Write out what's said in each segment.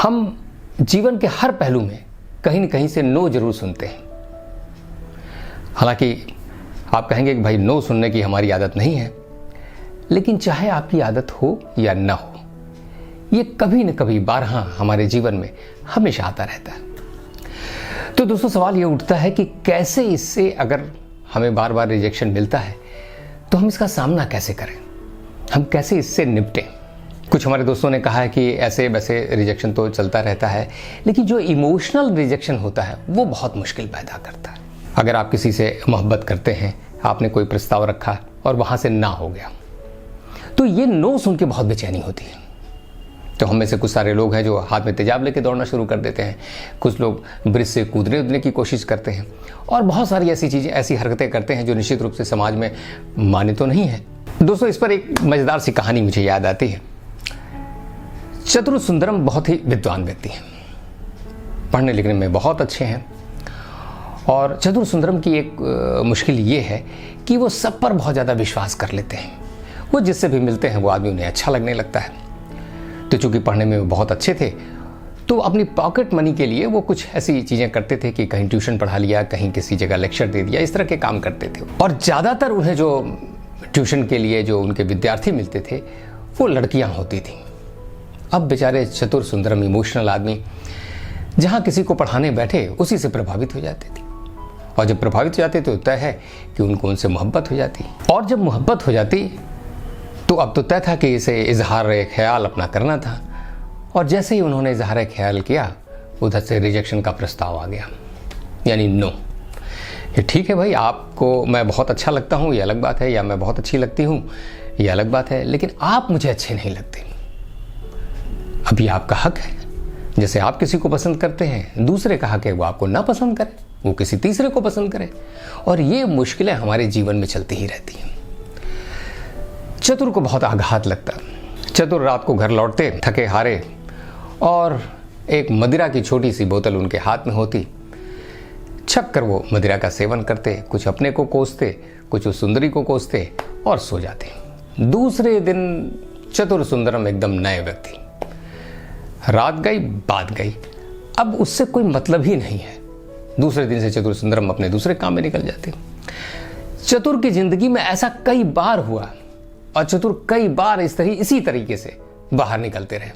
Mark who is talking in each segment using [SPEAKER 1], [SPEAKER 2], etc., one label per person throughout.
[SPEAKER 1] हम जीवन के हर पहलू में कहीं न कहीं से नो जरूर सुनते हैं। हालांकि आप कहेंगे कि भाई नो सुनने की हमारी आदत नहीं है, लेकिन चाहे आपकी आदत हो या ना हो, ये कभी न कभी बारहा हमारे जीवन में हमेशा आता रहता है। तो दोस्तों, सवाल ये उठता है कि कैसे इससे, अगर हमें बार बार रिजेक्शन मिलता है तो हम इसका सामना कैसे करें, हम कैसे इससे निपटें। कुछ हमारे दोस्तों ने कहा है कि ऐसे वैसे रिजेक्शन तो चलता रहता है, लेकिन जो इमोशनल रिजेक्शन होता है वो बहुत मुश्किल पैदा करता है। अगर आप किसी से मोहब्बत करते हैं, आपने कोई प्रस्ताव रखा और वहाँ से ना हो गया, तो ये नो सुन के बहुत बेचैनी होती है। तो हम में से कुछ सारे लोग हैं जो हाथ में तेजाब लेके दौड़ना शुरू कर देते हैं, कुछ लोग ब्रिज से कूदने उदने की कोशिश करते हैं, और बहुत सारी ऐसी चीज़ें, ऐसी हरकतें करते हैं जो निश्चित रूप से समाज में मान्य तो नहीं है। दोस्तों, इस पर एक मज़ेदार सी कहानी मुझे याद आती है। चतुर सुंदरम बहुत ही विद्वान व्यक्ति हैं, पढ़ने लिखने में बहुत अच्छे हैं, और चतुर सुंदरम की एक मुश्किल ये है कि वो सब पर बहुत ज़्यादा विश्वास कर लेते हैं। वो जिससे भी मिलते हैं वो आदमी उन्हें अच्छा लगने लगता है। तो चूंकि पढ़ने में वो बहुत अच्छे थे, तो अपनी पॉकेट मनी के लिए वो कुछ ऐसी चीज़ें करते थे कि कहीं ट्यूशन पढ़ा लिया, कहीं किसी जगह लेक्चर दे दिया, इस तरह के काम करते थे। और ज़्यादातर उन्हें जो ट्यूशन के लिए जो उनके विद्यार्थी मिलते थे वो लड़कियाँ होती थीं। अब बेचारे चतुर सुंदरम इमोशनल आदमी जहाँ किसी को पढ़ाने बैठे उसी से प्रभावित हो जाते थे, और जब प्रभावित हो जाते तो तय है कि उनको उनसे मोहब्बत हो जाती। और जब मोहब्बत हो जाती तो अब तो तय था कि इसे इजहार ख्याल अपना करना था, और जैसे ही उन्होंने इजहार ख्याल किया, उधर से रिजेक्शन का प्रस्ताव आ गया, यानी नो। ये ठीक है भाई, आपको मैं बहुत अच्छा लगता हूँ ये अलग बात है, या मैं बहुत अच्छी लगती हूँ ये अलग बात है, लेकिन आप मुझे अच्छे नहीं लगते। अभी आपका हक है, जैसे आप किसी को पसंद करते हैं, दूसरे का हक है वो आपको ना पसंद करे, वो किसी तीसरे को पसंद करे, और ये मुश्किलें हमारे जीवन में चलती ही रहती हैं। चतुर को बहुत आघात लगता। चतुर रात को घर लौटते थके हारे, और एक मदिरा की छोटी सी बोतल उनके हाथ में होती। छक कर वो मदिरा का सेवन करते, कुछ अपने को कोसते, कुछ उस सुंदरी को कोसते और सो जाते। दूसरे दिन चतुर सुंदरम एकदम नए व्यक्ति। रात गई बात गई, अब उससे कोई मतलब ही नहीं है। दूसरे दिन से चतुर सुंदरम अपने दूसरे काम में निकल जाते। चतुर की जिंदगी में ऐसा कई बार हुआ, और चतुर कई बार इसी तरीके से बाहर निकलते रहे।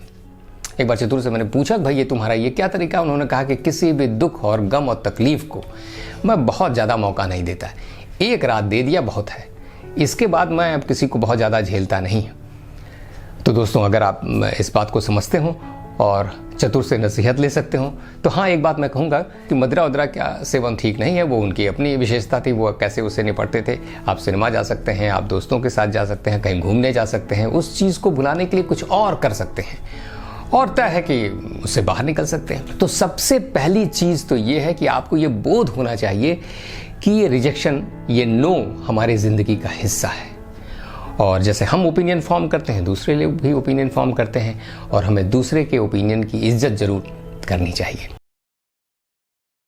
[SPEAKER 1] एक बार चतुर से मैंने पूछा, भाई ये तुम्हारा ये क्या तरीका? उन्होंने कहा कि किसी भी दुख और गम और तकलीफ को मैं बहुत ज़्यादा मौका नहीं देता, एक रात दे दिया बहुत है, इसके बाद मैं अब किसी को बहुत ज़्यादा झेलता नहीं। तो दोस्तों, अगर आप इस बात को समझते हो और चतुर से नसीहत ले सकते हो, तो हाँ, एक बात मैं कहूँगा कि मदिरा उदरा का सेवन ठीक नहीं है, वो उनकी अपनी विशेषता थी, वो कैसे उससे निपटते थे। आप सिनेमा जा सकते हैं, आप दोस्तों के साथ जा सकते हैं, कहीं घूमने जा सकते हैं, उस चीज़ को भुलाने के लिए कुछ और कर सकते हैं, और तय है कि उससे बाहर निकल सकते हैं। तो सबसे पहली चीज़ तो ये है कि आपको ये बोध होना चाहिए कि ये रिजेक्शन, ये नो हमारी ज़िंदगी का हिस्सा है, और जैसे हम ओपिनियन फॉर्म करते हैं, दूसरे लोग भी ओपिनियन फॉर्म करते हैं, और हमें दूसरे के ओपिनियन की इज्जत ज़रूर करनी चाहिए।